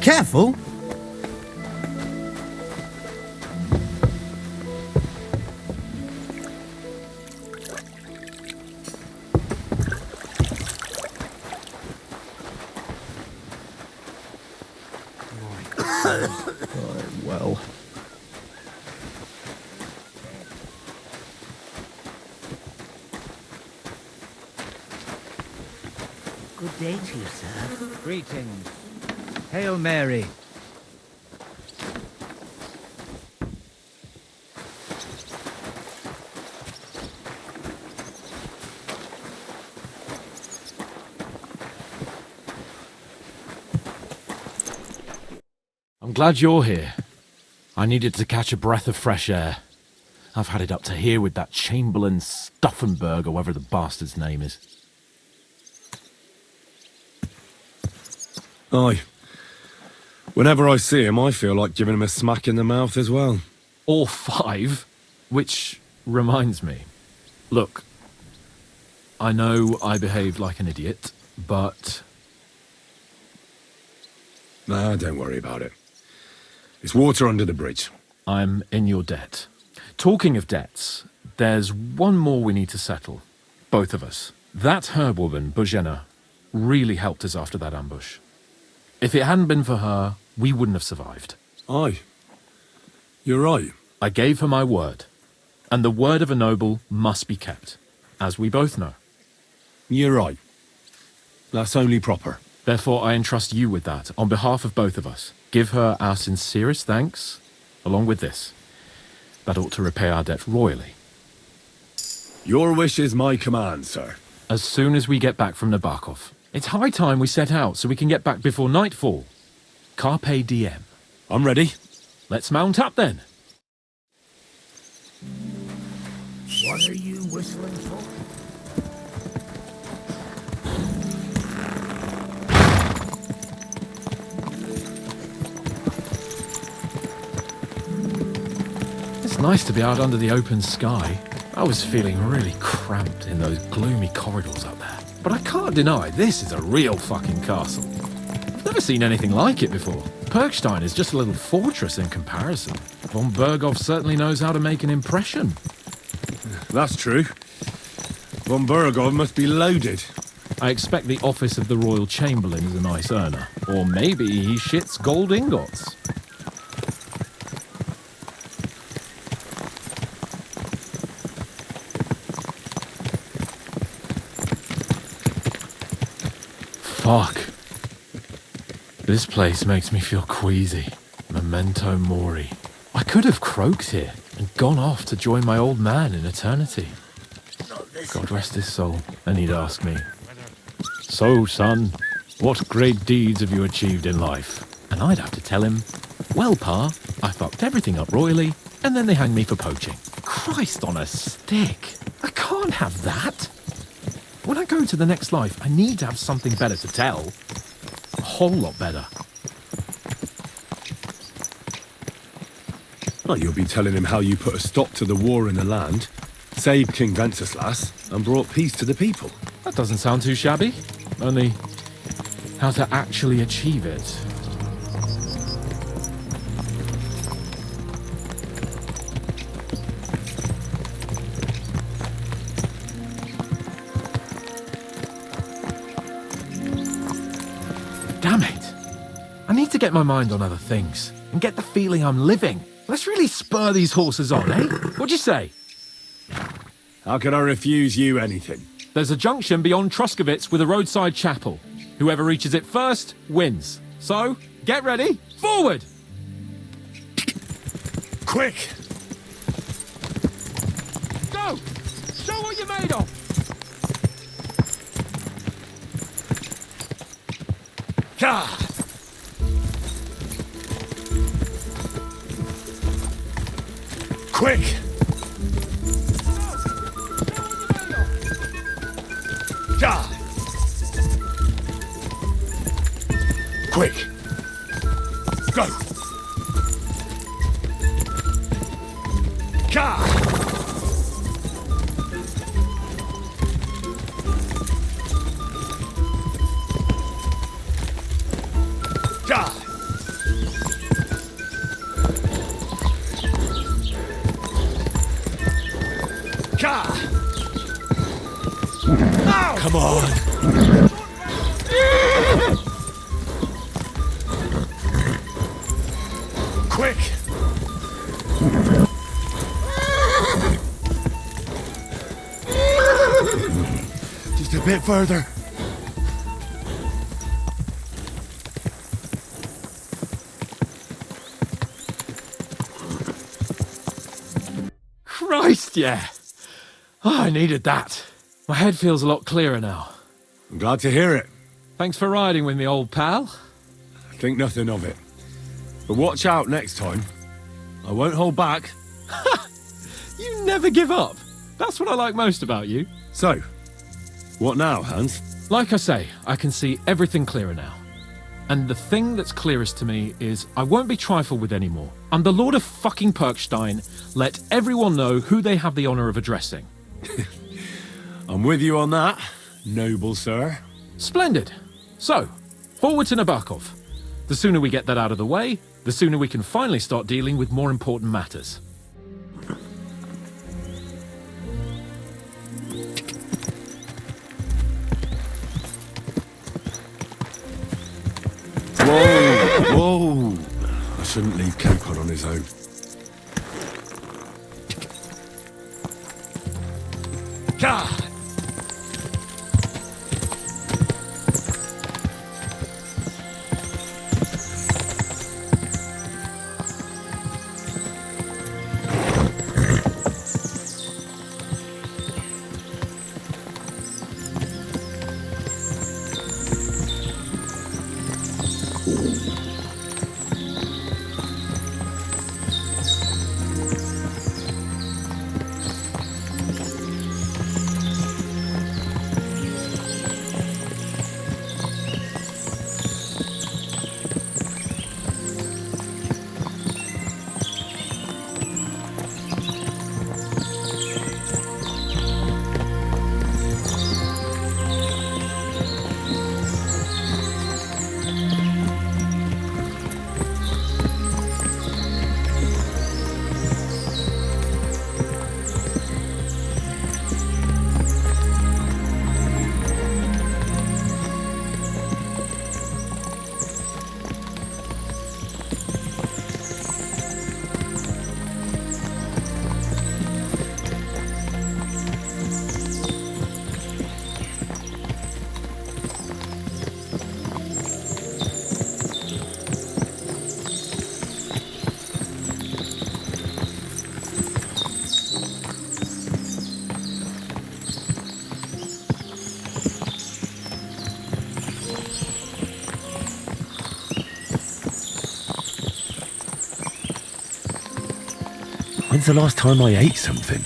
Careful! Well. Good day to you, sir. Greetings. Hail Mary. I'm glad you're here. I needed to catch a breath of fresh air. I've had it up to here with that Chamberlain Stuffenberg or whatever the bastard's name is. Aye. Whenever I see him, I feel like giving him a smack in the mouth as well. Or 5, which reminds me. Look, I know I behaved like an idiot, but... Nah, don't worry about it. It's water under the bridge. I'm in your debt. Talking of debts, there's one more we need to settle. Both of us. That herbwoman, Bojena, really helped us after that ambush. If it hadn't been for her, we wouldn't have survived. Aye. You're right. I gave her my word. And the word of a noble must be kept, as we both know. You're right. That's only proper. Therefore, I entrust you with that, on behalf of both of us. Give her our sincerest thanks, along with this. That ought to repay our debt royally. Your wish is my command, sir. As soon as we get back from Nabokov. It's high time we set out so we can get back before nightfall. Carpe diem. I'm ready. Let's mount up then. What are you whistling for? It's nice to be out under the open sky. I was feeling really cramped in those gloomy corridors up there. But I can't deny this is a real fucking castle. I've never seen anything like it before. Perkstein is just a little fortress in comparison. Von Berghoff certainly knows how to make an impression. That's true. Von Berghoff must be loaded. I expect the office of the Royal Chamberlain is a nice earner. Or maybe he shits gold ingots. Fuck. This place makes me feel queasy. Memento mori. I could have croaked here and gone off to join my old man in eternity. God rest his soul. And he'd ask me, "So, son, what great deeds have you achieved in life?" And I'd have to tell him, "Well, Pa, I fucked everything up royally, and then they hanged me for poaching." Christ on a stick. I can't have that. When I go to the next life, I need to have something better to tell. A whole lot better. Well, you'll be telling him how you put a stop to the war in the land, saved King Wenceslas, and brought peace to the people. That doesn't sound too shabby. Only, how to actually achieve it. Damn it! I need to get my mind on other things, and get the feeling I'm living. Let's really spur these horses on, eh? What'd you say? How can I refuse you anything? There's a junction beyond Truskovitz with a roadside chapel. Whoever reaches it first, wins. So, get ready, forward! Quick! Go! Show what you're made of! Ka! Quick! Ka! Quick! Go! Ka! Ka! Come on. Quick! Just a bit further. Christ, yeah. Oh, I needed that. My head feels a lot clearer now. I'm glad to hear it. Thanks for riding with me, old pal. Think nothing of it. But watch out next time. I won't hold back. You never give up. That's what I like most about you. So, what now, Hans? Like I say, I can see everything clearer now. And the thing that's clearest to me is I won't be trifled with anymore. I'm the Lord of fucking Perkstein. Let everyone know who they have the honor of addressing. I'm with you on that, noble sir. Splendid. So, forward to Nabokov. The sooner we get that out of the way, the sooner we can finally start dealing with more important matters. Whoa, whoa. I shouldn't leave Capon on his own. God! When's the last time I ate something?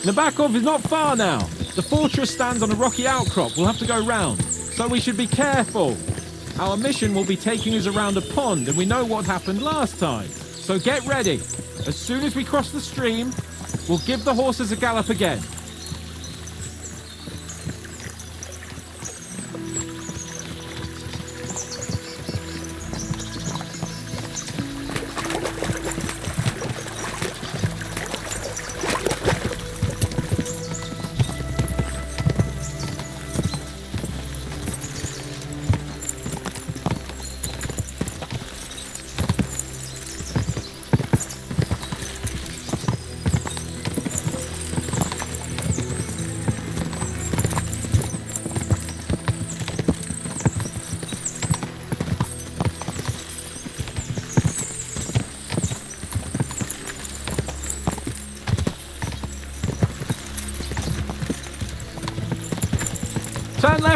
Nabokov is not far now. The fortress stands on a rocky outcrop. We'll have to go round, so we should be careful. Our mission will be taking us around a pond, and we know what happened last time. So get ready. As soon as we cross the stream, we'll give the horses a gallop again.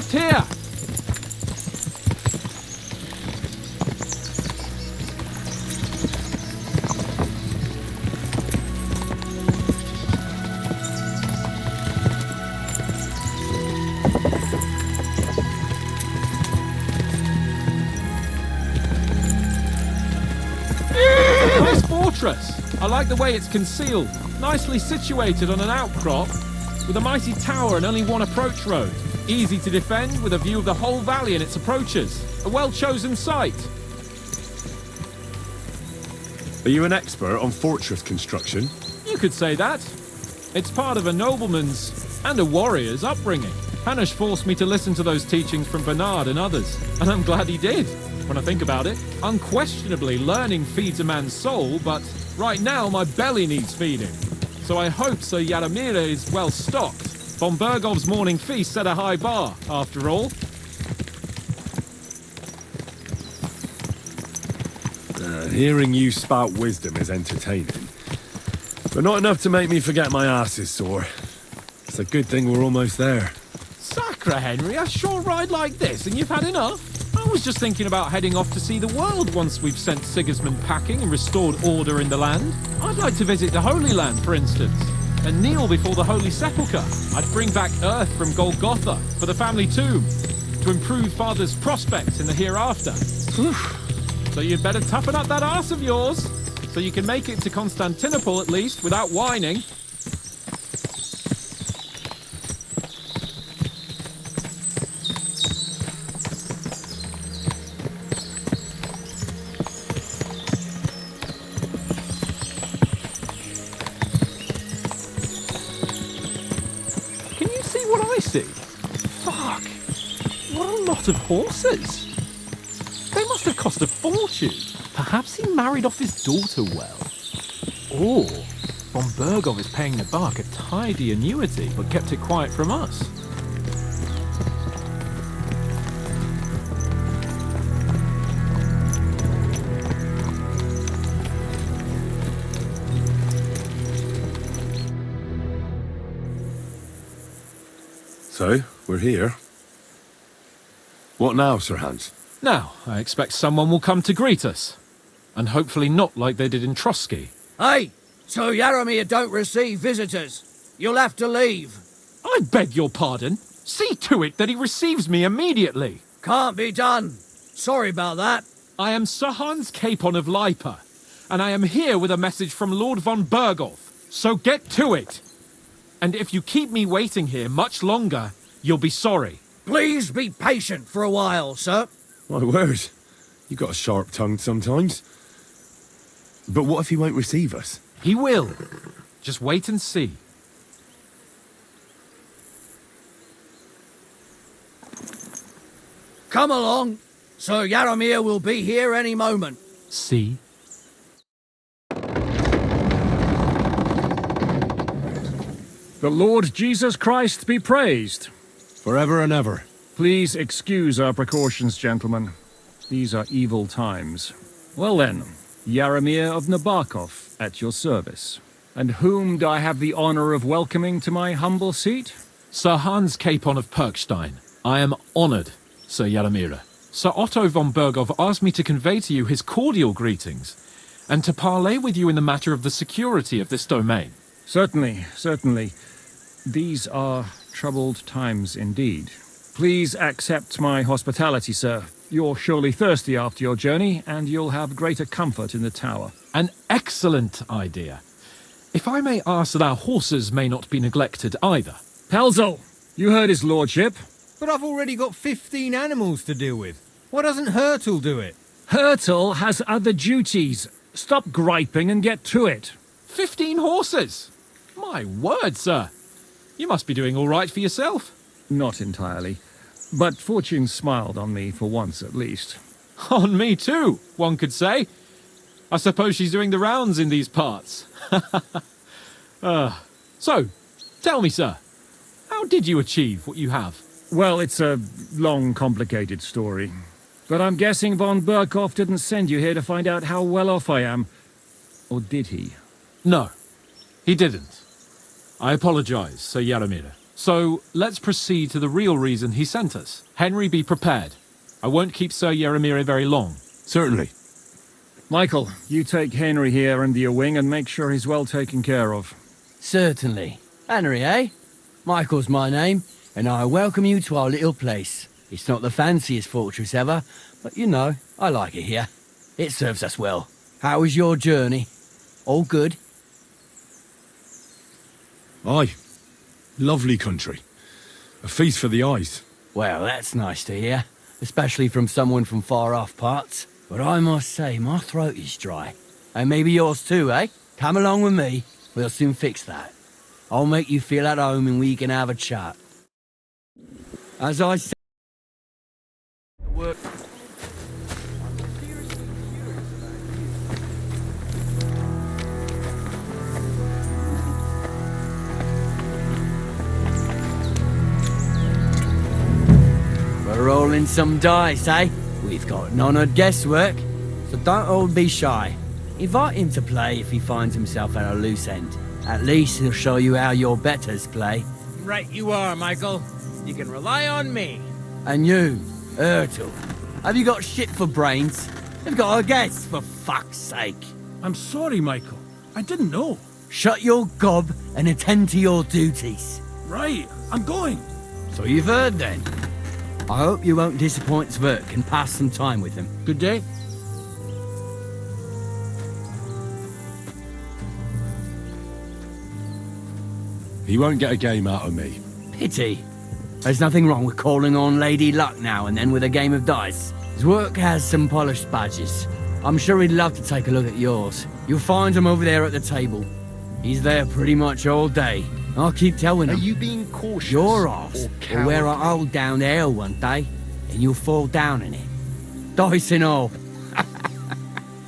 almost here! Nice fortress! I like the way it's concealed. Nicely situated on an outcrop, with a mighty tower and only one approach road. Easy to defend, with a view of the whole valley and its approaches. A well-chosen site. Are you an expert on fortress construction? You could say that. It's part of a nobleman's and a warrior's upbringing. Hanush forced me to listen to those teachings from Bernard and others, and I'm glad he did. When I think about it, unquestionably learning feeds a man's soul, but right now my belly needs feeding. So I hope Sir Yaramira is well stocked. Von Bergov's morning feast set a high bar, after all. Hearing you spout wisdom is entertaining, but not enough to make me forget my ass is sore. It's a good thing we're almost there. Sacre, Henry, a short ride like this and you've had enough? I was just thinking about heading off to see the world once we've sent Sigismund packing and restored order in the land. I'd like to visit the Holy Land, for instance, and kneel before the Holy Sepulchre. I'd bring back earth from Golgotha for the family tomb, to improve Father's prospects in the hereafter. So you'd better toughen up that arse of yours, so you can make it to Constantinople at least without whining. Can you see what I see? Fuck! What a lot of horses! They must have cost a fortune. Perhaps he married off his daughter well. Or von Bergov is paying the bark a tidy annuity, but kept it quiet from us. So, we're here. What now, Sir Hans? Now, I expect someone will come to greet us. And hopefully not like they did in Trotsky. Hey, Sir Yaramir don't receive visitors. You'll have to leave. I beg your pardon. See to it that he receives me immediately. Can't be done. Sorry about that. I am Sir Hans Capon of Lipa, and I am here with a message from Lord von Bergov. So get to it. And if you keep me waiting here much longer, you'll be sorry. Please be patient for a while, sir. My word, you got a sharp tongue sometimes. But what if he won't receive us? He will. Just wait and see. Come along. Sir Yaramir will be here any moment. See? The Lord Jesus Christ be praised. Forever and ever. Please excuse our precautions, gentlemen. These are evil times. Well then, Yaramir of Nabokov, at your service. And whom do I have the honor of welcoming to my humble seat? Sir Hans Capon of Perkstein. I am honored, Sir Yaramira. Sir Otto von Bergov asked me to convey to you his cordial greetings, and to parley with you in the matter of the security of this domain. Certainly, certainly. These are troubled times indeed. Please accept my hospitality, sir. You're surely thirsty after your journey, and you'll have greater comfort in the tower. An excellent idea. If I may ask that our horses may not be neglected either. Pelzel, you heard his lordship. But I've already got 15 animals to deal with. Why doesn't Hurtle do it? Hurtle has other duties. Stop griping and get to it. 15 horses! My word, sir. You must be doing all right for yourself. Not entirely. But fortune smiled on me for once at least. On me too, one could say. I suppose she's doing the rounds in these parts. So, tell me, sir, how did you achieve what you have? Well, it's a long, complicated story. But I'm guessing von Berkov didn't send you here to find out how well off I am. Or did he? No, he didn't. I apologize, Sir Yaramira. So let's proceed to the real reason he sent us. Henry, be prepared. I won't keep Sir Yaramir very long. Certainly. Michael, you take Henry here under your wing and make sure he's well taken care of. Certainly. Henry, eh? Michael's my name, and I welcome you to our little place. It's not the fanciest fortress ever, but you know, I like it here. It serves us well. How was your journey? All good? Aye. Lovely country. A feast for the eyes. Well, that's nice to hear, especially from someone from far-off parts. But I must say, my throat is dry. And maybe yours too, eh? Come along with me. We'll soon fix that. I'll make you feel at home and we can have a chat. As I said... Work... We're rolling some dice, eh? We've got none of guesswork, so don't all be shy. Invite him to play if he finds himself at a loose end. At least he'll show you how your betters play. Right you are, Michael. You can rely on me. And you, Ertl, have you got shit for brains? You've got a guess, for fuck's sake. I'm sorry, Michael. I didn't know. Shut your gob and attend to your duties. Right, I'm going. So you've heard then. I hope you won't disappoint Sverk and pass some time with him. Good day? He won't get a game out of me. Pity. There's nothing wrong with calling on Lady Luck now and then with a game of dice. Zwerk has some polished badges. I'm sure he'd love to take a look at yours. You'll find him over there at the table. He's there pretty much all day. I'll keep telling him. Are you being cautious? Your arse or will wear a cowardly? hole down there one day, and you'll fall down in it. Dice and all.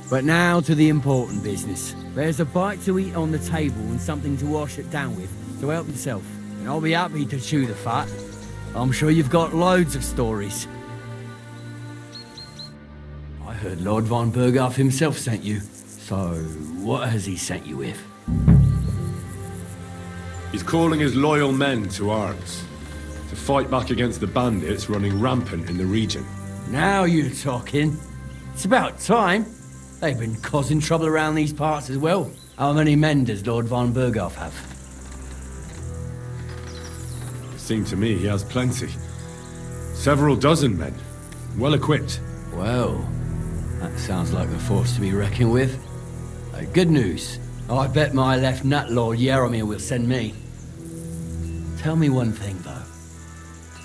But now to the important business. There's a bite to eat on the table and something to wash it down with, so help yourself. And I'll be happy to chew the fat. I'm sure you've got loads of stories. I heard Lord von Berghoff himself sent you. So, what has he sent you with? He's calling his loyal men to arms. To fight back against the bandits running rampant in the region. Now you're talking. It's about time. They've been causing trouble around these parts as well. How many men does Lord von Berghoff have? Seemed to me he has plenty. Several dozen men. Well equipped. Well, that sounds like a force to be reckoned with. Good news. I bet my left nut Lord Yaramir will send me. Tell me one thing, though,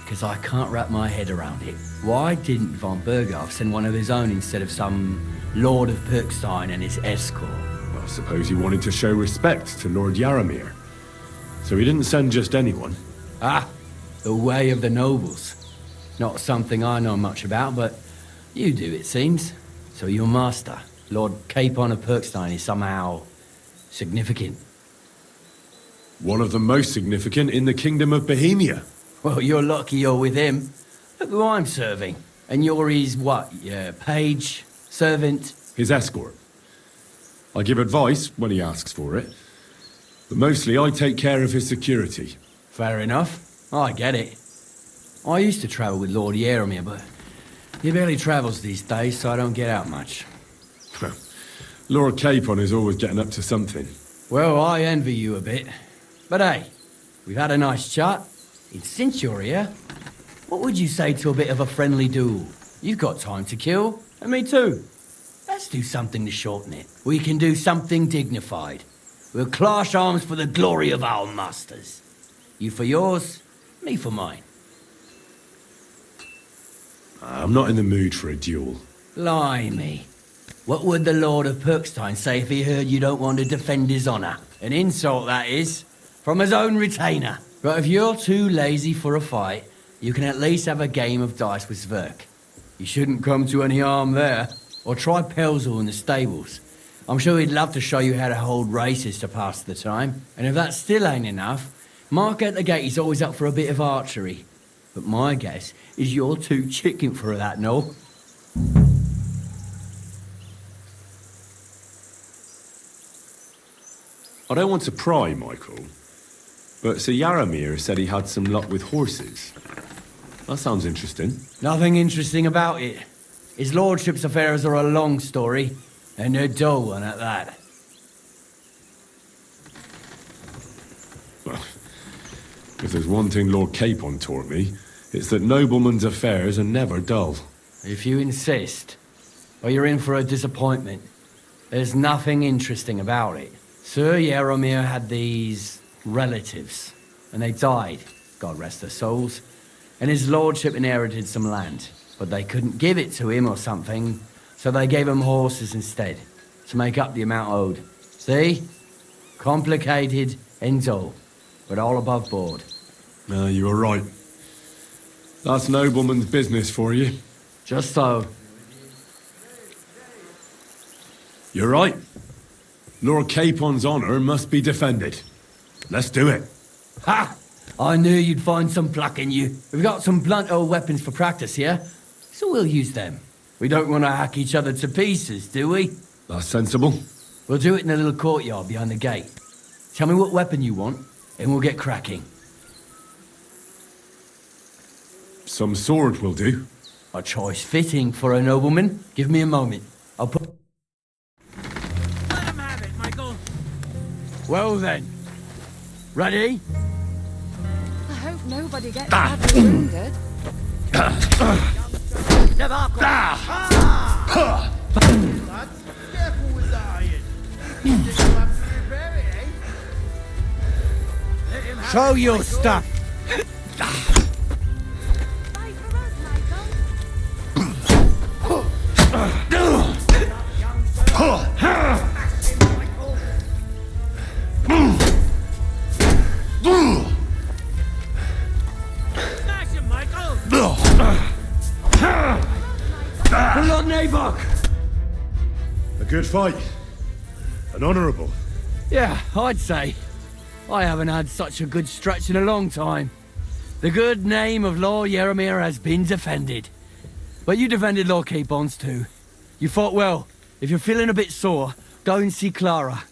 because I can't wrap my head around it. Why didn't von Berghoff send one of his own instead of some Lord of Pirkstein and his escort? Well, I suppose he wanted to show respect to Lord Yaramir. So he didn't send just anyone. Ah, the way of the nobles. Not something I know much about, but you do, it seems. So your master, Lord Capon of Pirkstein, is somehow significant. One of the most significant in the Kingdom of Bohemia. Well, you're lucky you're with him. Look who I'm serving. And you're his, what, page, servant? His escort. I give advice when he asks for it. But mostly I take care of his security. Fair enough. I get it. I used to travel with Lord Yaramir, but he barely travels these days, so I don't get out much. Lord Capon is always getting up to something. Well, I envy you a bit. But hey, we've had a nice chat. And since you're here, what would you say to a bit of a friendly duel? You've got time to kill, and me too. Let's do something to shorten it. We can do something dignified. We'll clash arms for the glory of our masters. You for yours, me for mine. I'm not in the mood for a duel. Blimey. What would the Lord of Pirkstein say if he heard you don't want to defend his honour? An insult, that is. From his own retainer. But if you're too lazy for a fight, you can at least have a game of dice with Sverk. You shouldn't come to any harm there. Or try Pelzel in the stables. I'm sure he'd love to show you how to hold races to pass the time. And if that still ain't enough, Mark at the gate is always up for a bit of archery. But my guess is you're too chicken for that, no? I don't want to pry, Michael. But Sir Yaramir said he had some luck with horses. That sounds interesting. Nothing interesting about it. His lordship's affairs are a long story, and a dull one at that. Well, if there's one thing Lord Capon taught me, it's that noblemen's affairs are never dull. If you insist, or you're in for a disappointment. There's nothing interesting about it. Sir Yaramir had these relatives, and they died, God rest their souls, and his lordship inherited some land, but they couldn't give it to him or something, so they gave him horses instead, to make up the amount owed. See? Complicated and dull, but all above board. No, you were right. That's nobleman's business for you. Just so. You're right. Lord Capon's honour must be defended. Let's do it. Ha! I knew you'd find some pluck in you. We've got some blunt old weapons for practice here, so we'll use them. We don't want to hack each other to pieces, do we? That's sensible. We'll do it in a little courtyard behind the gate. Tell me what weapon you want, and we'll get cracking. Some sword will do. A choice fitting for a nobleman. Give me a moment. I'll put... Let him have it, Michael. Well then. Ready? I hope nobody gets badly wounded. Careful with that iron. Show your stuff. Fight for us, Michael. Smash him, Michael. Pull on, Nabok! A good fight. An honourable. Yeah, I'd say. I haven't had such a good stretch in a long time. The good name of Lord Yaramir has been defended. But you defended Lord Capon's too. You fought well. If you're feeling a bit sore, go and see Clara.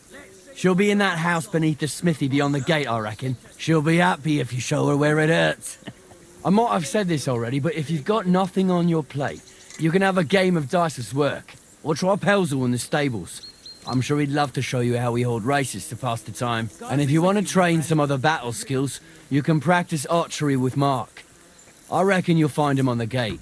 She'll be in that house beneath the smithy beyond the gate, I reckon. She'll be happy if you show her where it hurts. I might have said this already, but if you've got nothing on your plate, you can have a game of dice's work. Or try Pelzel in the stables. I'm sure he'd love to show you how we hold races to pass the time. And if you want to train some other battle skills, you can practice archery with Mark. I reckon you'll find him on the gate.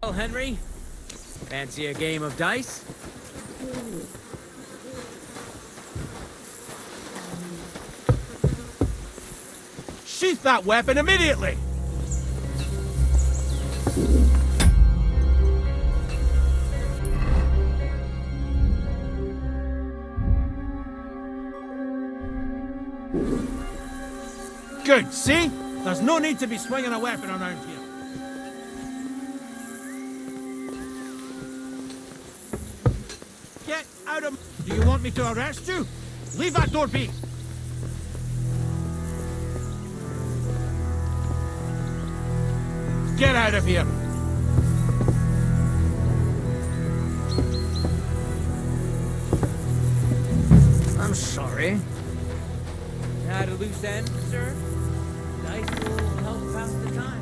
Well, Henry, fancy a game of dice? Sheath that weapon immediately. Good, see? There's no need to be swinging a weapon around here. Get out of... Do you want me to arrest you? Leave that door be. Get out of here. I'm sorry. Had a loose end, sir? Dice will help pass the time.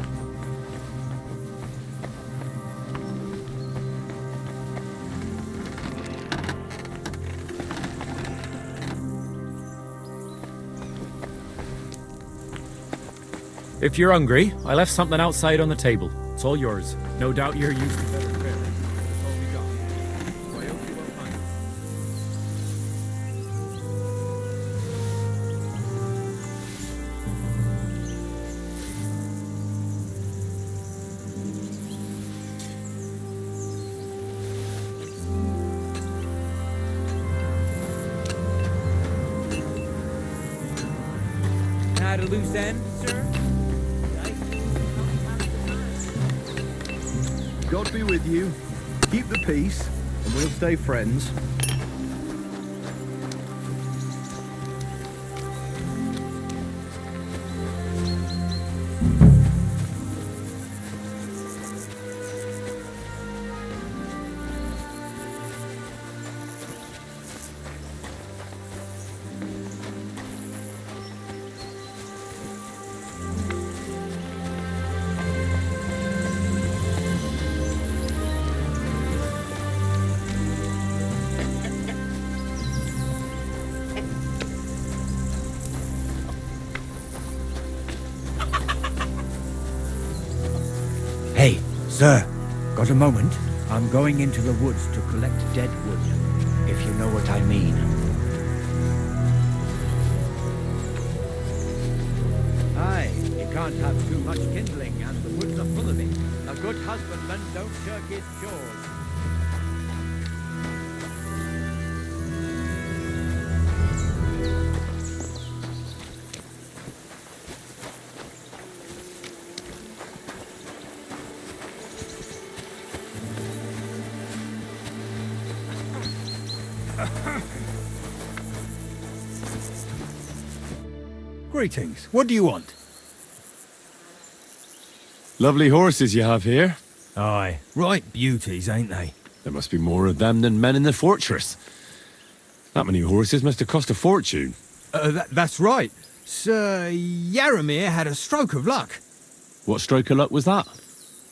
If you're hungry, I left something outside on the table. It's all yours. No doubt you're used to better fare. That's all we got. I hope you won't mind. At a loose end, sir? God be with you. Keep the peace, and we'll stay friends. Hey, sir, got a moment? I'm going into the woods to collect dead wood, if you know what I mean. Aye, you can't have too much kindling, and the woods are full of it. A good husbandman don't shirk his chores. Greetings. What do you want? Lovely horses you have here. Aye. Right beauties, ain't they? There must be more of them than men in the fortress. That many horses must have cost a fortune. That's right. Sir Yaramir had a stroke of luck. What stroke of luck was that?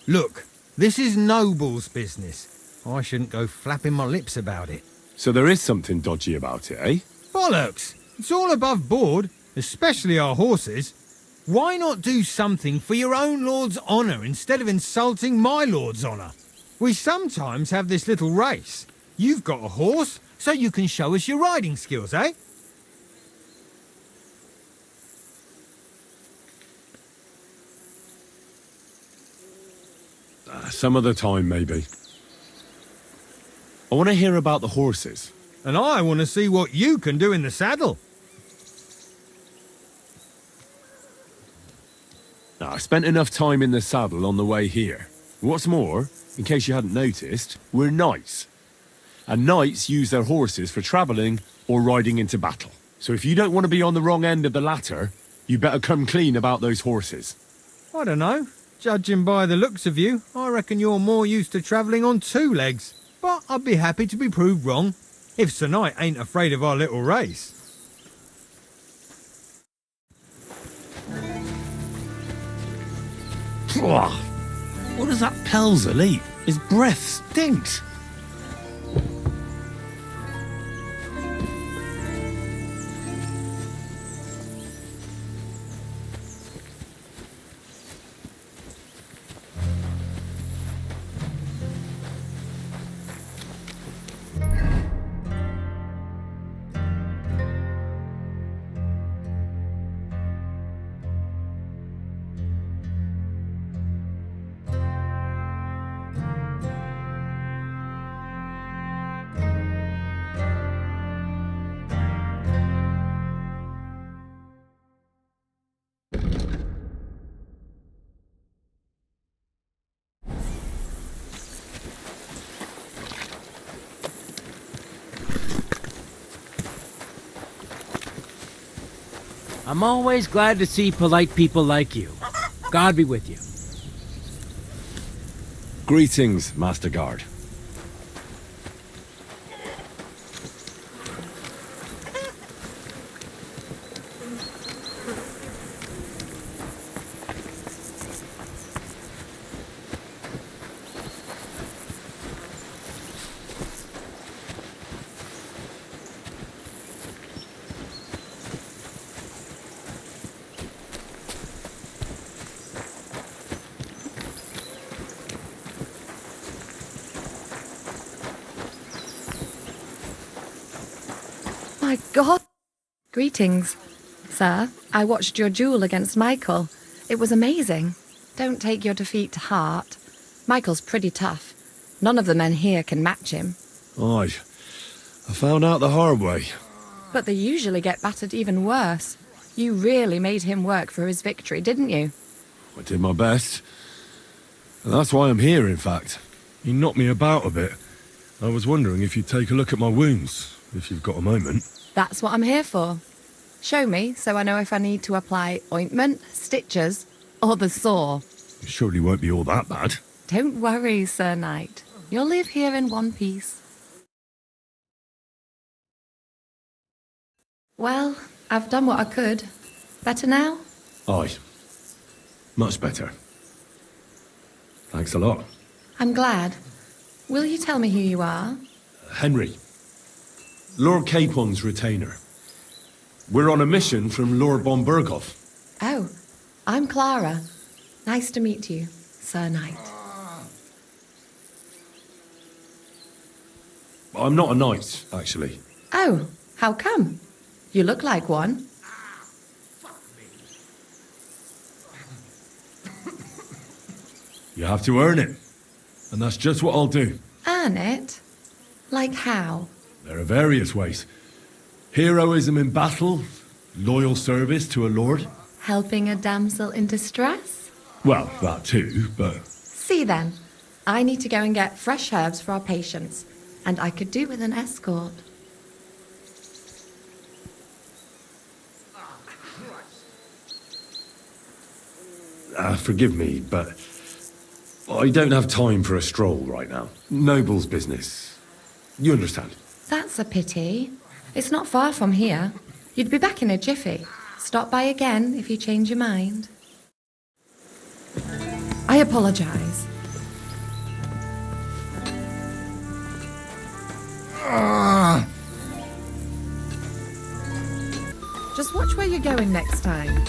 Look, this is noble's business. I shouldn't go flapping my lips about it. So there is something dodgy about it, eh? Bollocks! It's all above board, especially our horses. Why not do something for your own lord's honour instead of insulting my lord's honour? We sometimes have this little race. You've got a horse, so you can show us your riding skills, eh? Some other time, maybe. I want to hear about the horses. And I want to see what you can do in the saddle. Now, I spent enough time in the saddle on the way here. What's more, in case you hadn't noticed, we're knights. And knights use their horses for travelling or riding into battle. So if you don't want to be on the wrong end of the latter, you better come clean about those horses. I don't know. Judging by the looks of you, I reckon you're more used to travelling on two legs. But I'd be happy to be proved wrong, if Sir Knight ain't afraid of our little race. What does that Pelzel eat? His breath stinks. I'm always glad to see polite people like you. God be with you. Greetings, Master Guard. My God. Greetings, sir. I watched your duel against Michael. It was amazing. Don't take your defeat to heart. Michael's pretty tough. None of the men here can match him. Aye, I found out the hard way. But they usually get battered even worse. You really made him work for his victory, didn't you? I did my best. And that's why I'm here, in fact. You knocked me about a bit. I was wondering if you'd take a look at my wounds, if you've got a moment. That's what I'm here for. Show me so I know if I need to apply ointment, stitches, or the saw. It surely won't be all that bad. Don't worry, Sir Knight. You'll live here in one piece. Well, I've done what I could. Better now? Aye. Much better. Thanks a lot. I'm glad. Will you tell me who you are? Henry. Lord Capon's retainer. We're on a mission from Lord von Berghoff. Oh, I'm Clara. Nice to meet you, Sir Knight. I'm not a knight, actually. Oh, how come? You look like one. You have to earn it. And that's just what I'll do. Earn it? Like how? There are various ways. Heroism in battle, loyal service to a lord. Helping a damsel in distress? Well, that too, but... See then, I need to go and get fresh herbs for our patients, and I could do with an escort. Forgive me, but I don't have time for a stroll right now. Noble's business. You understand? That's a pity. It's not far from here. You'd be back in a jiffy. Stop by again if you change your mind. I apologize. Just watch where you're going next time.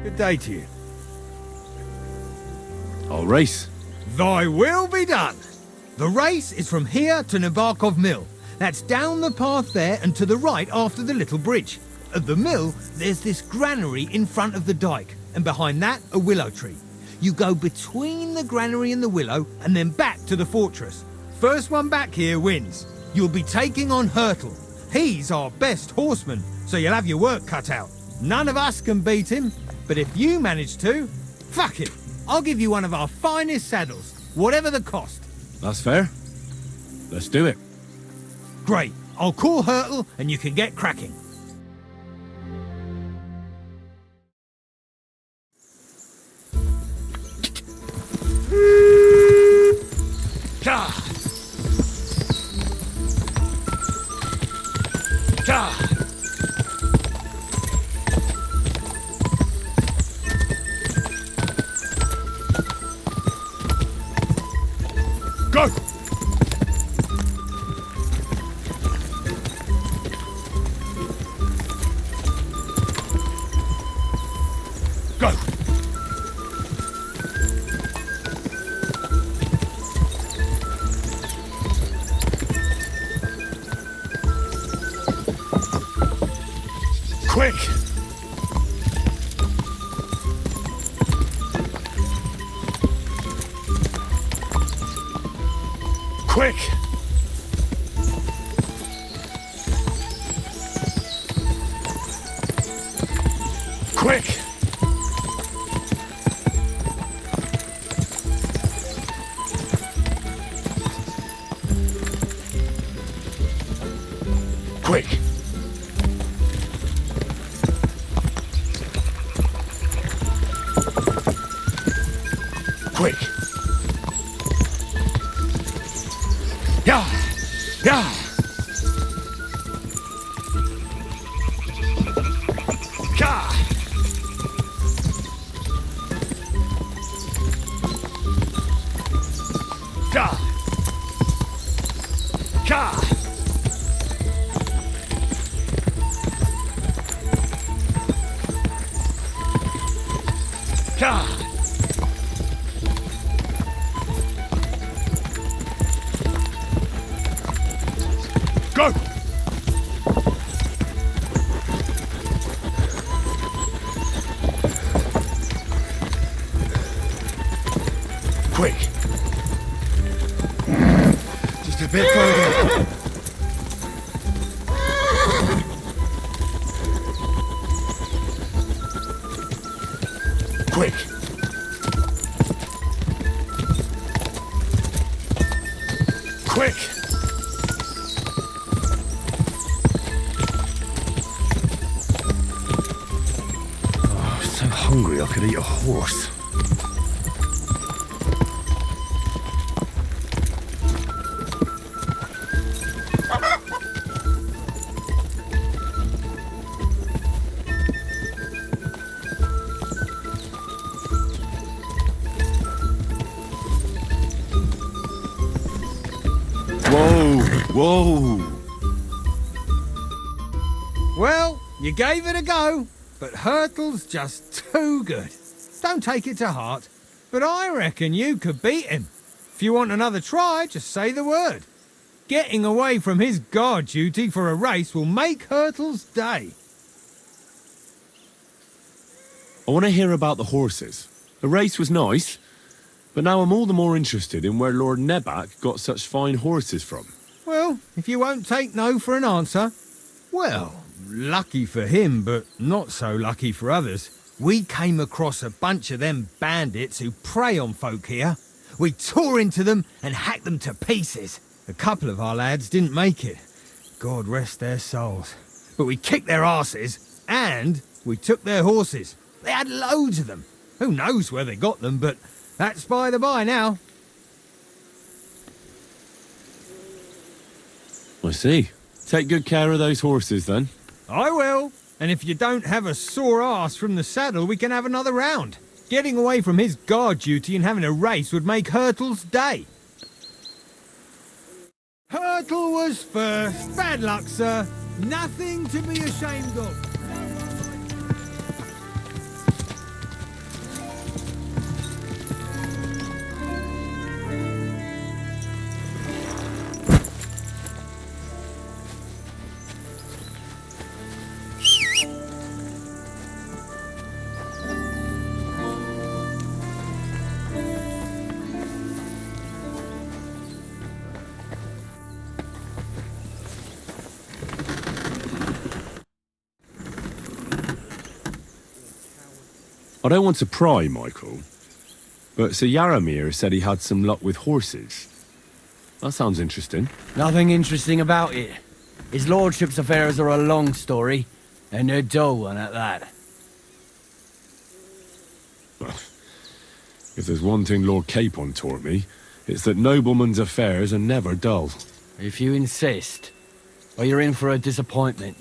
Good day to you. I'll race. Thy will be done. The race is from here to Nabarkov Mill. That's down the path there and to the right after the little bridge. At the mill, there's this granary in front of the dike, and behind that, a willow tree. You go between the granary and the willow, and then back to the fortress. First one back here wins. You'll be taking on Hurtle. He's our best horseman, so you'll have your work cut out. None of us can beat him, but if you manage to, fuck it. I'll give you one of our finest saddles, whatever the cost. That's fair. Let's do it. Great. I'll call Hurtle and you can get cracking. Go! Go! Quick! Quick! Quick! Quick! Quick! Yeah! Yeah! Yeah! Ka! Ka! Ka! Go! Quick! Just a bit further. Quick! Quick! Oh, I'm so hungry I could eat a horse. Whoa! Well, you gave it a go, but Hurtle's just too good. Don't take it to heart, but I reckon you could beat him. If you want another try, just say the word. Getting away from his guard duty for a race will make Hurtle's day. I want to hear about the horses. The race was nice, but now I'm all the more interested in where Lord Nebac got such fine horses from. Well, if you won't take no for an answer, well, lucky for him, but not so lucky for others. We came across a bunch of them bandits who prey on folk here. We tore into them and hacked them to pieces. A couple of our lads didn't make it. God rest their souls. But we kicked their asses, and we took their horses. They had loads of them. Who knows where they got them, but that's by the by now. I see. Take good care of those horses, then. I will. And if you don't have a sore ass from the saddle, we can have another round. Getting away from his guard duty and having a race would make Hurtle's day. Hurtle was first. Bad luck, sir. Nothing to be ashamed of. I don't want to pry, Michael, but Sir Yaramir said he had some luck with horses. That sounds interesting. Nothing interesting about it. His lordship's affairs are a long story, and a dull one at that. If there's one thing Lord Capon taught me, it's that noblemen's affairs are never dull. If you insist, or you're in for a disappointment.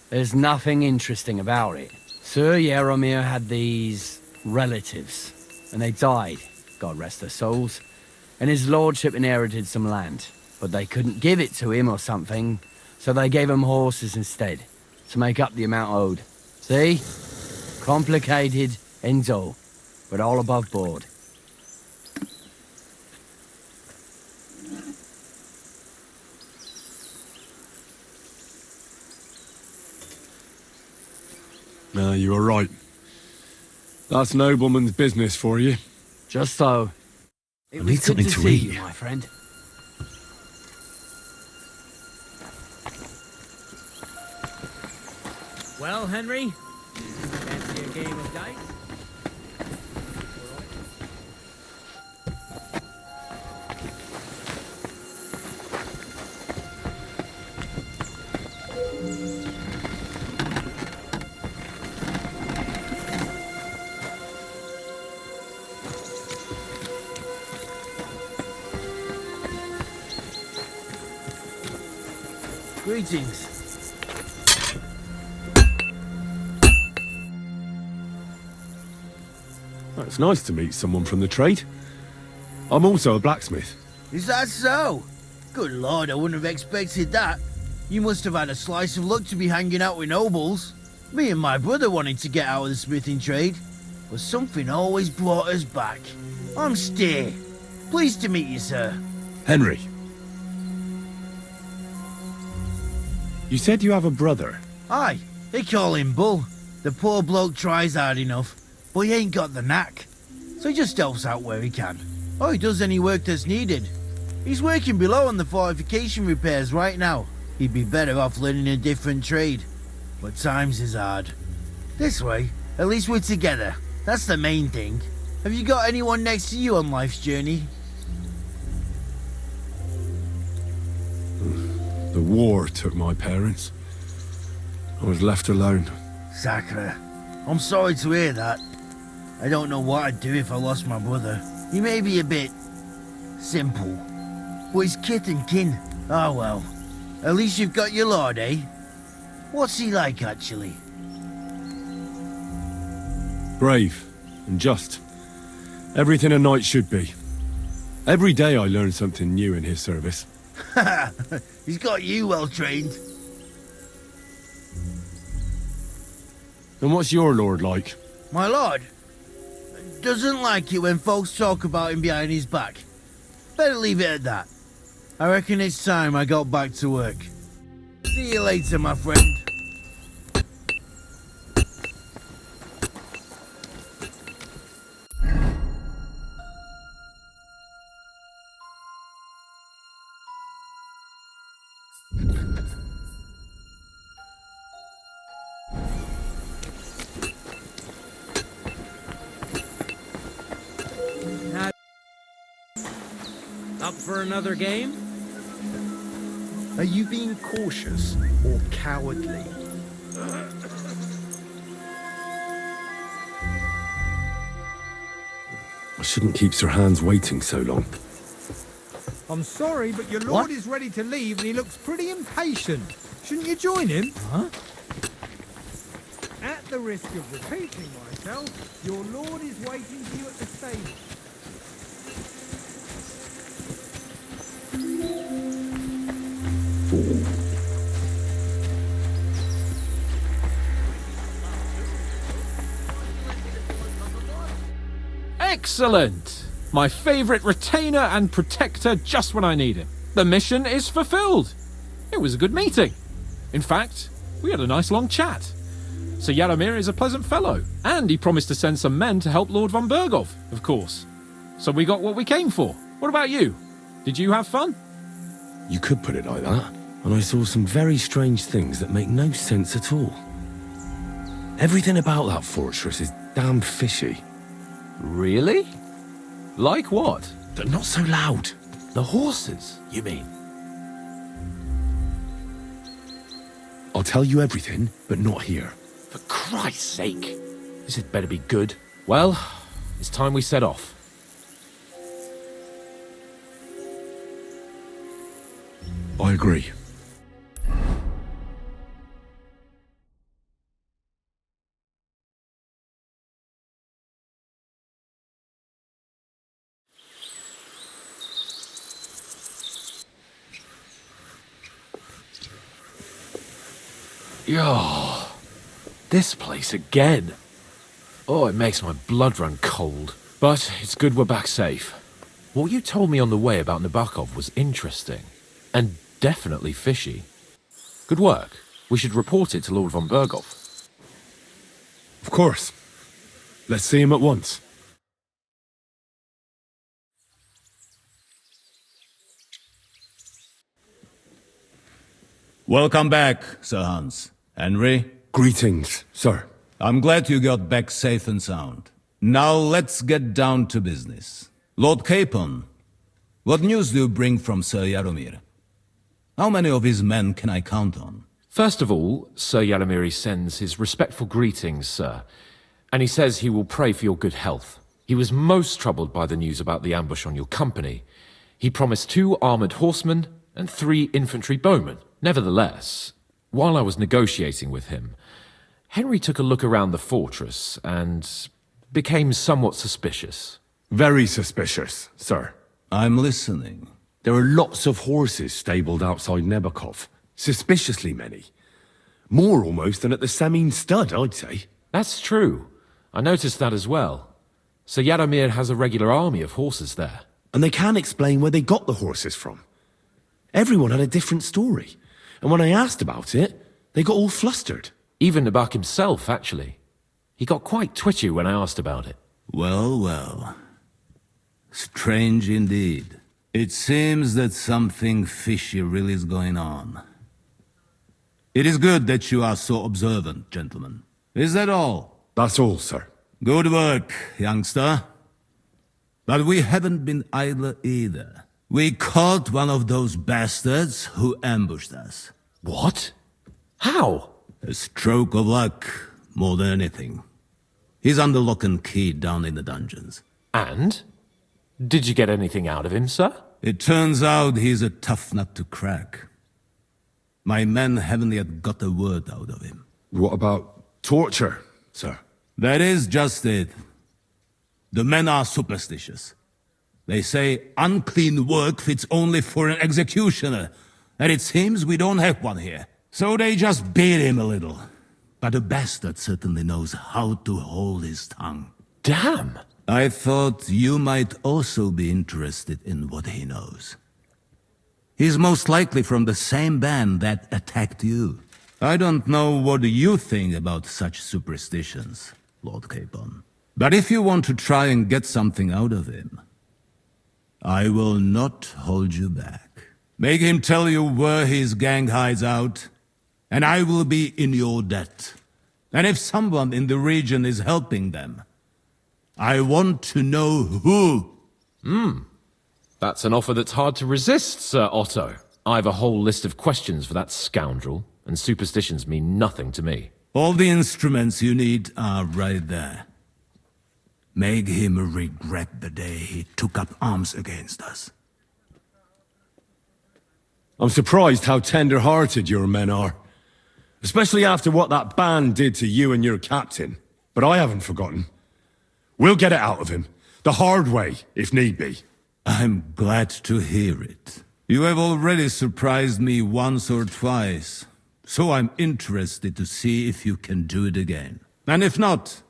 There's nothing interesting about it. Sir Yaramir had these relatives, and they died, God rest their souls, and his lordship inherited some land, but they couldn't give it to him or something, so they gave him horses instead, to make up the amount owed. See? Complicated and dull, but all above board. No, you are right. That's nobleman's business for you. Just so. It was good to see you, my friend. Well, Henry, fancy a game of dice? Greetings. It's nice to meet someone from the trade. I'm also a blacksmith. Is that so? Good lord, I wouldn't have expected that. You must have had a slice of luck to be hanging out with nobles. Me and my brother wanted to get out of the smithing trade, but something always brought us back. I'm Steer. Pleased to meet you, sir. Henry. You said you have a brother. Aye, they call him Bull. The poor bloke tries hard enough, but he ain't got the knack. So he just helps out where he can. Or he does any work that's needed. He's working below on the fortification repairs right now. He'd be better off learning a different trade. But times is hard. This way, at least we're together. That's the main thing. Have you got anyone next to you on life's journey? The war took my parents. I was left alone. Sacre. I'm sorry to hear that. I don't know what I'd do if I lost my brother. He may be a bit... simple. But he's kith and kin. Ah well. At least you've got your lord, eh? What's he like, actually? Brave and just. Everything a knight should be. Every day I learn something new in his service. He's got you well trained. And what's your lord like? My lord doesn't like it when folks talk about him behind his back. Better leave it at that. I reckon it's time I got back to work. See you later, my friend. Up for another game? Are you being cautious or cowardly? I shouldn't keep Sir Hans waiting so long. I'm sorry, but your lord is ready to leave and he looks pretty impatient. Shouldn't you join him? Huh? At the risk of repeating myself, your lord is waiting for you at the stable. Excellent! My favourite retainer and protector just when I need him. The mission is fulfilled. It was a good meeting. In fact, we had a nice long chat. Sir Yaromir is a pleasant fellow, and he promised to send some men to help Lord von Bergov, of course. So we got what we came for. What about you? Did you have fun? You could put it like that. And I saw some very strange things that make no sense at all. Everything about that fortress is damn fishy. Really? Like what? They're not so loud. The horses, you mean? I'll tell you everything, but not here. For Christ's sake. This had better be good. Well, it's time we set off. I agree. Yo, this place again. Oh, it makes my blood run cold. But it's good we're back safe. What you told me on the way about Nabokov was interesting. And definitely fishy. Good work. We should report it to Lord von Bergov. Of course. Let's see him at once. Welcome back, Sir Hans. Henry? Greetings, sir. I'm glad you got back safe and sound. Now let's get down to business. Lord Capon, what news do you bring from Sir Yaromir? How many of his men can I count on? First of all, Sir Yaromir sends his respectful greetings, sir. And he says he will pray for your good health. He was most troubled by the news about the ambush on your company. He promised 2 armoured horsemen and 3 infantry bowmen. Nevertheless, while I was negotiating with him, Henry took a look around the fortress and became somewhat suspicious. Very suspicious, sir. I'm listening. There are lots of horses stabled outside Nebakov. Suspiciously many. More almost than at the Samin stud, I'd say. That's true. I noticed that as well. So Yaromir has a regular army of horses there. And they can't explain where they got the horses from. Everyone had a different story. And when I asked about it, they got all flustered. Even Nabak himself, actually. He got quite twitchy when I asked about it. Well, well. Strange indeed. It seems that something fishy really is going on. It is good that you are so observant, gentlemen. Is that all? That's all, sir. Good work, youngster. But we haven't been idle either. We caught one of those bastards who ambushed us. What? How? A stroke of luck, more than anything. He's under lock and key down in the dungeons. And? Did you get anything out of him, sir? It turns out he's a tough nut to crack. My men haven't yet got a word out of him. What about torture, sir? That is just it. The men are superstitious. They say unclean work fits only for an executioner, and it seems we don't have one here. So they just beat him a little. But the bastard certainly knows how to hold his tongue. Damn! I thought you might also be interested in what he knows. He's most likely from the same band that attacked you. I don't know what you think about such superstitions, Lord Capon. But if you want to try and get something out of him, I will not hold you back. Make him tell you where his gang hides out, and I will be in your debt. And if someone in the region is helping them, I want to know who. That's an offer that's hard to resist, Sir Otto. I have a whole list of questions for that scoundrel, and superstitions mean nothing to me. All the instruments you need are right there. Make him regret the day he took up arms against us. I'm surprised how tender-hearted your men are. Especially after what that band did to you and your captain. But I haven't forgotten. We'll get it out of him. The hard way, if need be. I'm glad to hear it. You have already surprised me once or twice, so I'm interested to see if you can do it again. And if not,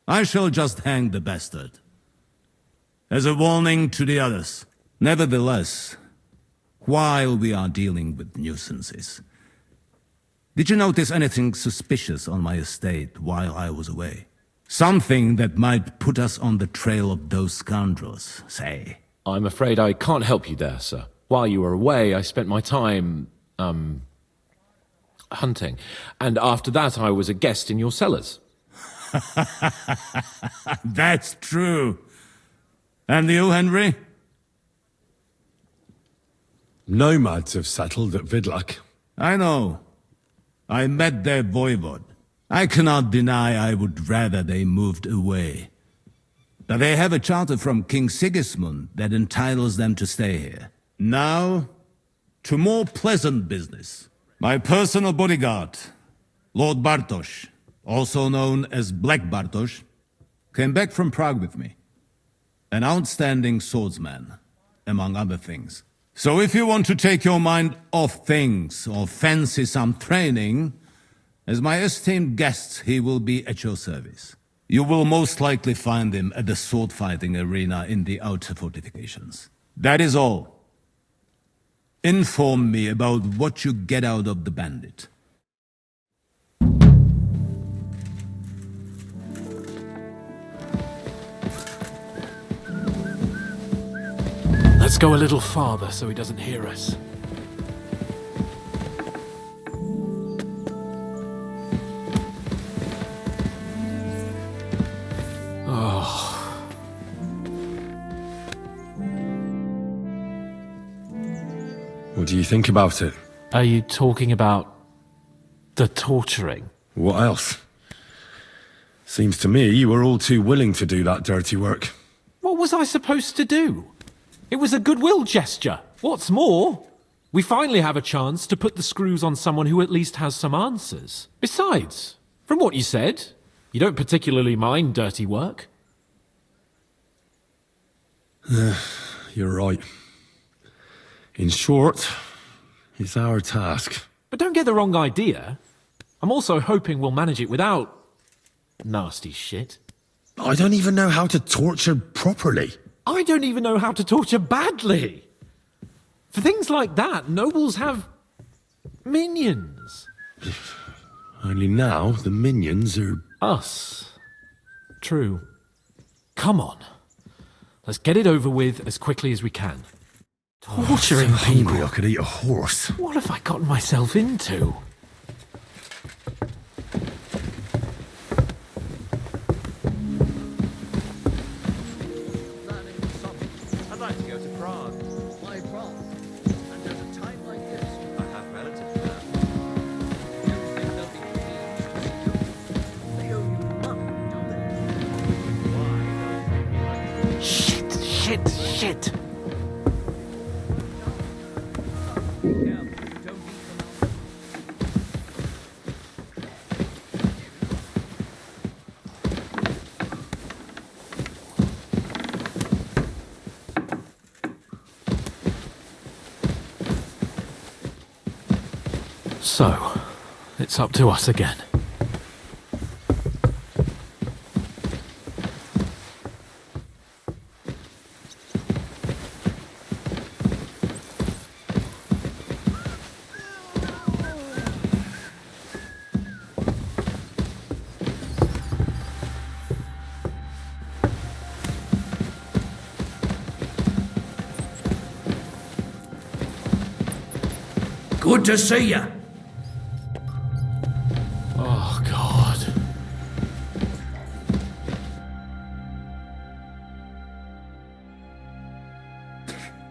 I shall just hang the bastard. As a warning to the others. Nevertheless, while we are dealing with nuisances, did you notice anything suspicious on my estate while I was away? Something that might put us on the trail of those scoundrels, say. I'm afraid I can't help you there, sir. While you were away, I spent my time, hunting. And after that, I was a guest in your cellars. That's true. And you, Henry? Nomads have settled at Vidlak. I know. I met their voivod. I cannot deny I would rather they moved away. But they have a charter from King Sigismund that entitles them to stay here. Now, to more pleasant business. My personal bodyguard, Lord Bartosz, also known as Black Bartosz, came back from Prague with me. An outstanding swordsman, among other things. So if you want to take your mind off things or fancy some training, as my esteemed guest, he will be at your service. You will most likely find him at the sword-fighting arena in the outer fortifications. That is all. Inform me about what you get out of the bandit. Let's go a little farther so he doesn't hear us. What do you think about it? Are you talking about the torturing? What else? Seems to me you were all too willing to do that dirty work. What was I supposed to do? It was a goodwill gesture. What's more, we finally have a chance to put the screws on someone who at least has some answers. Besides, from what you said, you don't particularly mind dirty work. You're right. In short, it's our task. But don't get the wrong idea. I'm also hoping we'll manage it without nasty shit. I don't even know how to torture properly. I don't even know how to torture badly. For things like that, nobles have minions. Only now the minions are... Us. True. Come on. Let's get it over with as quickly as we can. Torturing I'm so hungry people. I could eat a horse. What have I gotten myself into? I'd like to go to Prague. Why Prague? And at a time like this, I have relatives there. You think they'll be pleased to see you? They owe you money, don't they? Why don't they? Shit! Be careful, you don't eat them out. So, it's up to us again. Good to see you. Oh, God.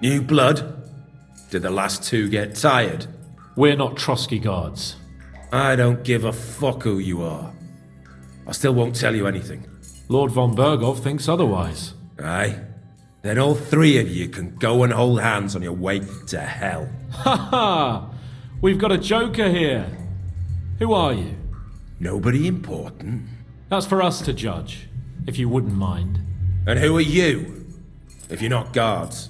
New blood? Did the last two get tired? We're not Trotsky guards. I don't give a fuck who you are. I still won't tell you anything. Lord von Berghoff thinks otherwise. Aye? Then all three of you can go and hold hands on your way to hell. Ha ha! We've got a joker here. Who are you? Nobody important. That's for us to judge, if you wouldn't mind. And who are you? If you're not guards.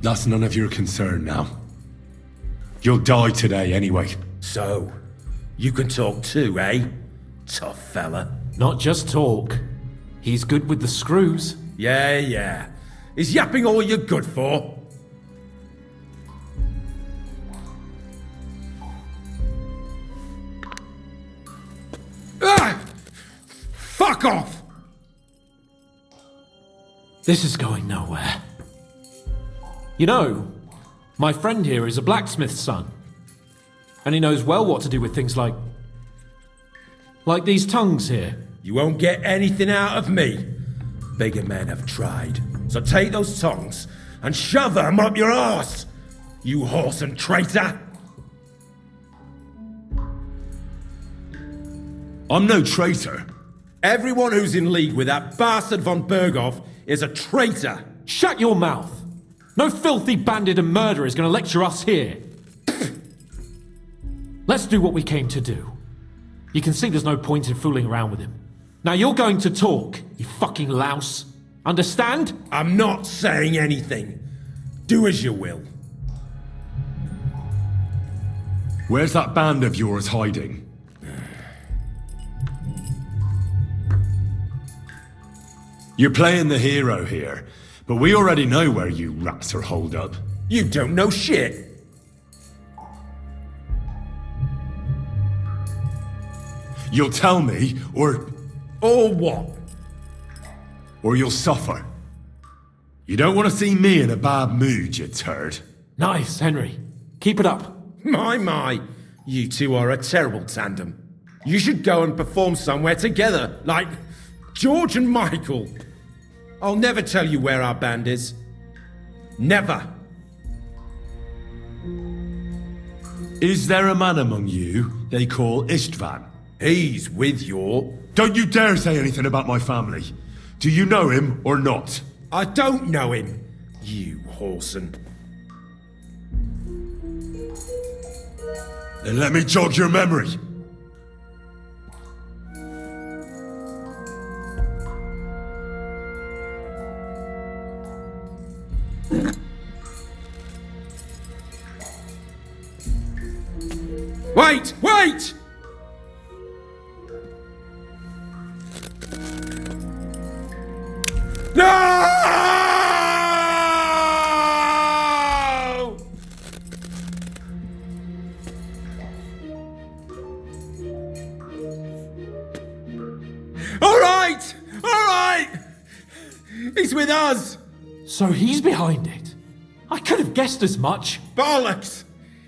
That's none of your concern now. You'll die today anyway. So, you can talk too, eh? Tough fella. Not just talk. He's good with the screws. Yeah. Is yapping all you're good for? Ah! Fuck off! This is going nowhere. You know, my friend here is a blacksmith's son. And he knows well what to do with things like these tongues here. You won't get anything out of me. Bigger men have tried. So take those tongues and shove them up your arse, you horse and traitor! I'm no traitor. Everyone who's in league with that bastard von Berghoff is a traitor! Shut your mouth! No filthy bandit and murderer is going to lecture us here. Let's do what we came to do. You can see there's no point in fooling around with him. Now you're going to talk, you fucking louse. Understand? I'm not saying anything. Do as you will. Where's that band of yours hiding? You're playing the hero here, but we already know where you rats are holed up. You don't know shit. You'll tell me, or what? Or you'll suffer. You don't want to see me in a bad mood, you turd. Nice, Henry. Keep it up. My. You two are a terrible tandem. You should go and perform somewhere together, like George and Michael. I'll never tell you where our band is. Never. Is there a man among you they call Istvan? He's with your... Don't you dare say anything about my family. Do you know him or not? I don't know him, you whoreson. Then let me jog your memory. Wait! Wait! No! All right! All right! He's with us! So he's behind it. I could have guessed as much. Bollocks!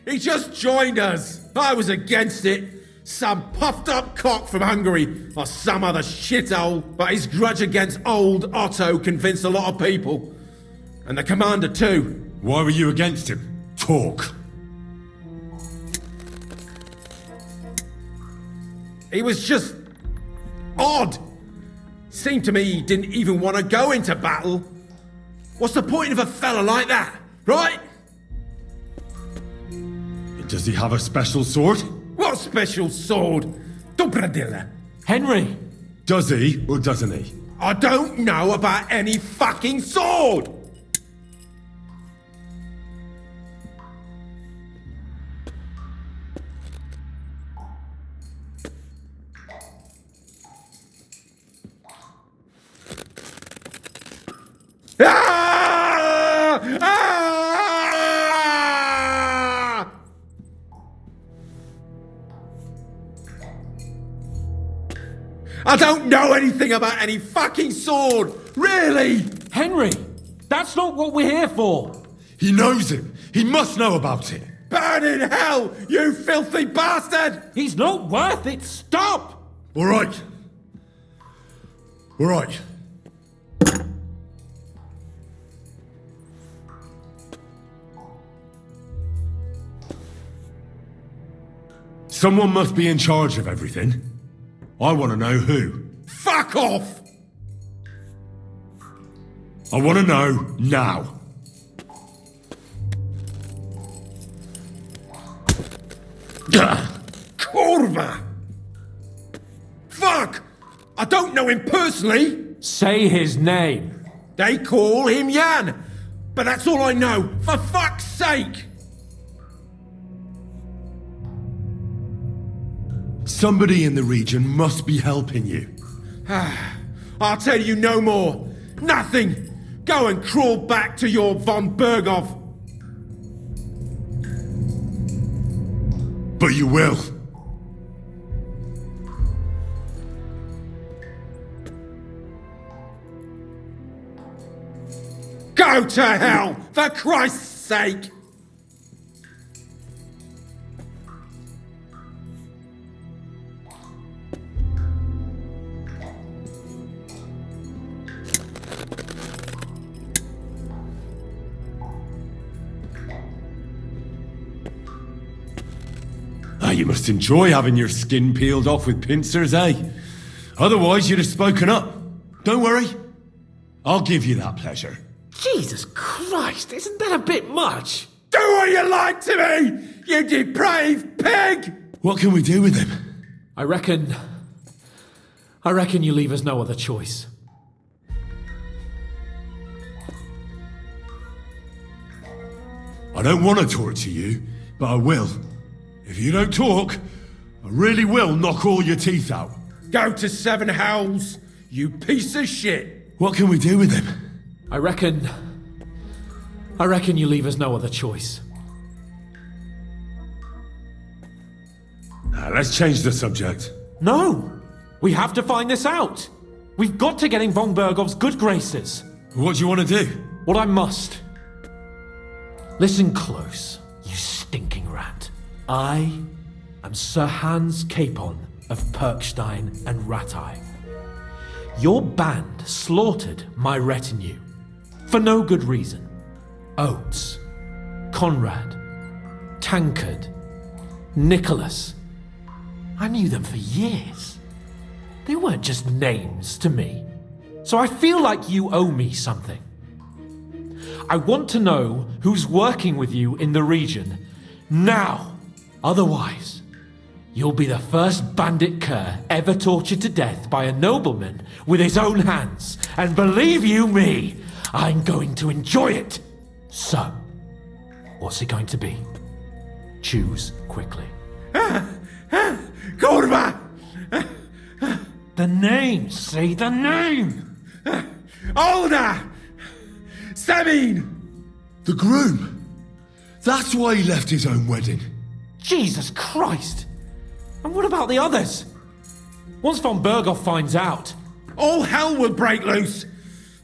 He just joined us. I was against it. Some puffed up cock from Hungary or some other shithole, but his grudge against old Otto convinced a lot of people. And the commander too. Why were you against him? Talk. He was just odd. Seemed to me he didn't even want to go into battle. What's the point of a fella like that, right? Does he have a special sword? What special sword? Dobradilla. Henry! Does he or doesn't he? I don't know about any fucking sword! Ah! Ah! I don't know anything about any fucking sword! Really! Henry! That's not what we're here for! He knows him! He must know about it! Burn in hell, you filthy bastard! He's not worth it! Stop! Alright. Alright. Someone must be in charge of everything. I want to know who. Fuck off! I want to know now. Kurva! Fuck! I don't know him personally. Say his name. They call him Jan. But that's all I know. For fuck's sake! Somebody in the region must be helping you. I'll tell you no more. Nothing. Go and crawl back to your von Berghoff. But you will. Go to hell, for Christ's sake! You must enjoy having your skin peeled off with pincers, eh? Otherwise, you'd have spoken up. Don't worry. I'll give you that pleasure. Jesus Christ, isn't that a bit much? Do what you like to me, you depraved pig! What can we do with him? I reckon you leave us no other choice. I don't want to torture you, but I will. If you don't talk, I really will knock all your teeth out. Go to Seven Hells, you piece of shit! What can we do with him? I reckon you leave us no other choice. Let's change the subject. No! We have to find this out! We've got to get in von Bergov's good graces. What do you want to do? What I must. Listen close, you stinking rat. I am Sir Hans Capon of Perkstein and Rattay. Your band slaughtered my retinue. For no good reason. Oates, Conrad, Tankard, Nicholas. I knew them for years. They weren't just names to me. So I feel like you owe me something. I want to know who's working with you in the region. Now! Otherwise, you'll be the first bandit cur ever tortured to death by a nobleman with his own hands. And believe you me, I'm going to enjoy it. So, what's it going to be? Choose quickly. Kurva! The name! Say the name! Older! Sabine! The groom! That's why he left his own wedding. Jesus Christ! And what about the others? Once von Berghoff finds out... All hell will break loose!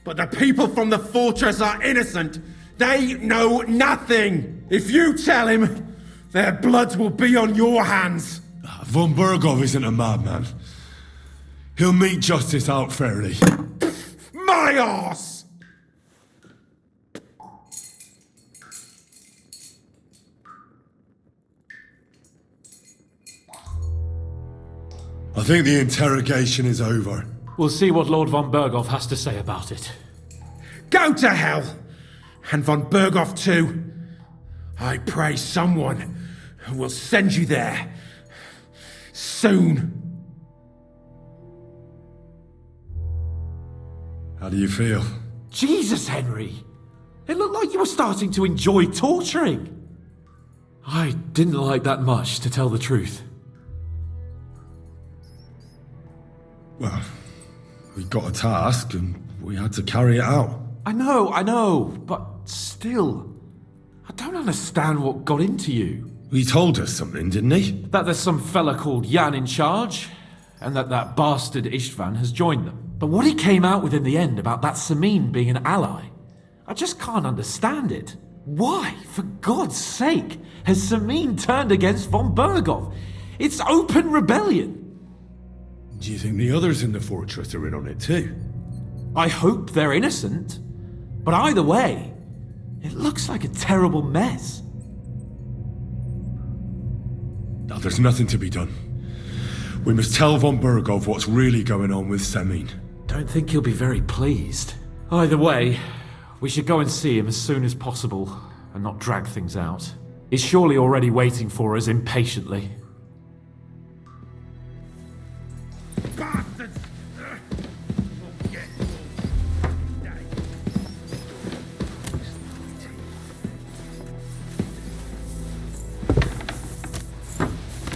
But the people from the fortress are innocent! They know nothing! If you tell him, their blood will be on your hands! Von Berghoff isn't a madman. He'll mete justice out fairly. My arse! I think the interrogation is over. We'll see what Lord von Berghoff has to say about it. Go to hell! And von Berghoff too. I pray someone will send you there. Soon. How do you feel? Jesus, Henry! It looked like you were starting to enjoy torturing. I didn't like that much, to tell the truth. Well, we got a task and we had to carry it out. I know, but still. I don't understand what got into you. He told us something, didn't he? That there's some fella called Jan in charge, and that bastard Istvan has joined them. But what he came out with in the end about that Samin being an ally, I just can't understand it. Why, for God's sake, has Samin turned against von Berghoff? It's open rebellion. Do you think the others in the fortress are in on it too? I hope they're innocent. But either way, it looks like a terrible mess. Now there's nothing to be done. We must tell von Berghoff what's really going on with Samin. Don't think he'll be very pleased. Either way, we should go and see him as soon as possible and not drag things out. He's surely already waiting for us impatiently. Bastards!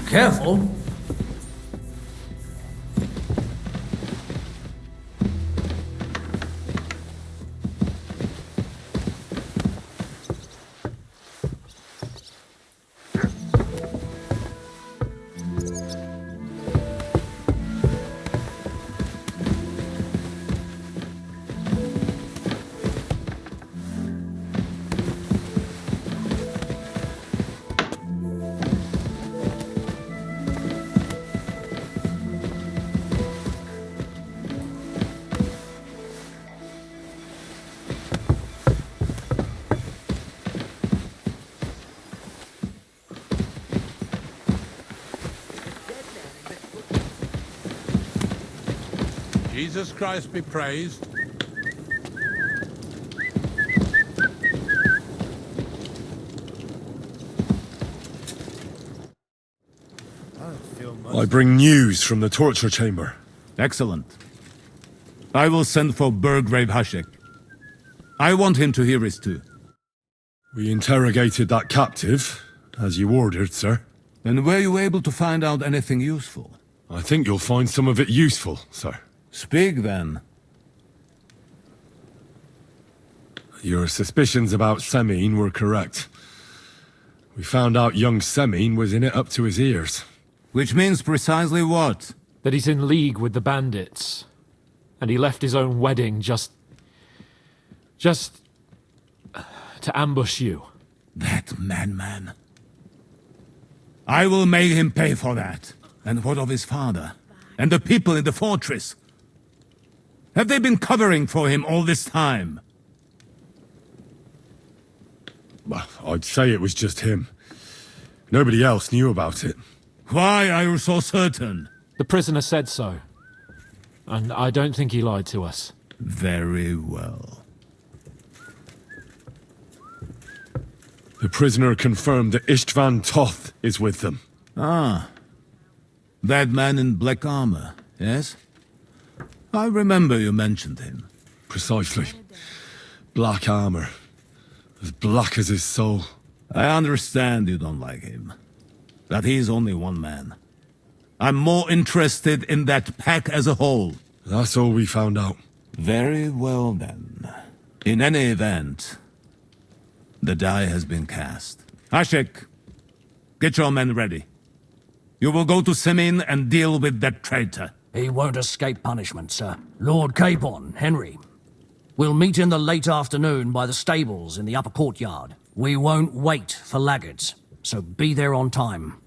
Careful. Jesus Christ be praised. I bring news from the torture chamber. Excellent. I will send for Burgrave Hashek. I want him to hear it too. We interrogated that captive, as you ordered, sir. And were you able to find out anything useful? I think you'll find some of it useful, sir. Speak then. Your suspicions about Samin were correct. We found out young Samin was in it up to his ears. Which means precisely what? That he's in league with the bandits. And he left his own wedding just to ambush you. That madman. I will make him pay for that. And what of his father? And the people in the fortress? Have they been covering for him all this time? Well, I'd say it was just him. Nobody else knew about it. Why are you so certain? The prisoner said so. And I don't think he lied to us. Very well. The prisoner confirmed that Istvan Toth is with them. Ah. That man in black armor, yes? I remember you mentioned him. Precisely. Black armor. As black as his soul. I understand you don't like him. That he's only one man. I'm more interested in that pack as a whole. That's all we found out. Very well then. In any event, the die has been cast. Ashik, get your men ready. You will go to Semin and deal with that traitor. He won't escape punishment, sir. Lord Capon, Henry. We'll meet in the late afternoon by the stables in the upper courtyard. We won't wait for laggards, so be there on time.